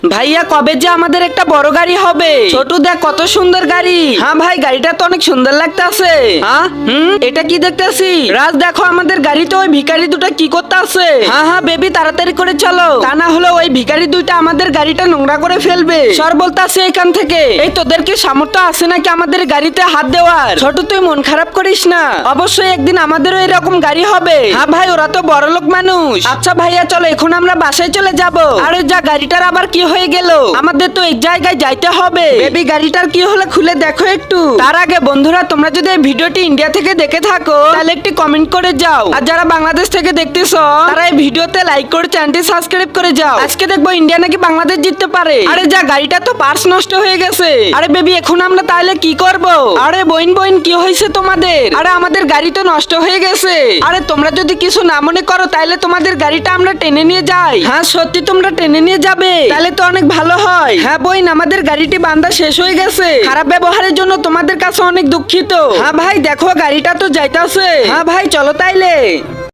ভাইয়া কবে যে আমাদের একটা বড় গাড়ি হবে। ছোটু দেখ কত সুন্দর গাড়ি। হ্যাঁ ভাই গাড়িটা তো অনেক সুন্দর লাগতেছে। হ্যাঁ এটা কি দেখতেছি? রাজ দেখো আমাদের গাড়িতে ওই ভিখারি দুটো কি করতে আছে। হ্যাঁ হ্যাঁ বেবি তাড়াতাড়ি করে চলো, তা না হলে ওই ভিখারি দুইটা আমাদের গাড়িটা নোংরা করে ফেলবে। সর বলতাছে এখান থেকে। এই তোদের কি সামর্থ্য আছে নাকি আমাদের গাড়িতে হাত দেওয়ার? ছোট তুই মন খারাপ করিস না, অবশ্যই একদিন আমাদেরও এরকম গাড়ি হবে। হ্যাঁ ভাই ওরা তো বড়লোক মানুষ। আচ্ছা ভাইয়া চলো এখন আমরা বাসায় চলে যাব। আরে যা গাড়িটার আবার কি হয়ে গেল? আমাদের তো এক জায়গায় যাইতে হবে। বেবি গাড়িটার কি হলো খুলে দেখো একটু। তার আগে বন্ধুরা তোমরা যদি এই ভিডিওটি ইন্ডিয়া থেকে দেখে থাকো তাহলে একটি কমেন্ট করে যাও, আর যারা বাংলাদেশ থেকে দেখতেছো তারা এই ভিডিওতে লাইক করে চ্যানেলটি সাবস্ক্রাইব করে যাও। আজকে দেখবো ইন্ডিয়া নাকি বাংলাদেশ জিততে পারে। আরে যা গাড়িটা তো পার্টস নষ্ট হয়ে গেছে। আরে বেবি এখন আমরা তাহলে কি করব? আরে বইন কি হয়েছে তোমাদের? আরে আমাদের গাড়ি তো নষ্ট হয়ে গেছে। আরে তোমরা যদি কিছু না মনে করো তাহলে তোমাদের গাড়িটা আমরা টেনে নিয়ে যাই। হ্যাঁ সত্যি তোমরা টেনে নিয়ে যাবে তাহলে তো অনেক ভালো হয়। হ্যাঁ বইন আমাদের গাড়িটি বান্ধা শেষ হয়ে গেছে। খারাপ ব্যবহারের জন্য তোমাদের কাছে অনেক দুঃখিত। হ্যাঁ ভাই দেখো গাড়িটা তো যাইতাছে। হ্যাঁ ভাই চলো তাইলে।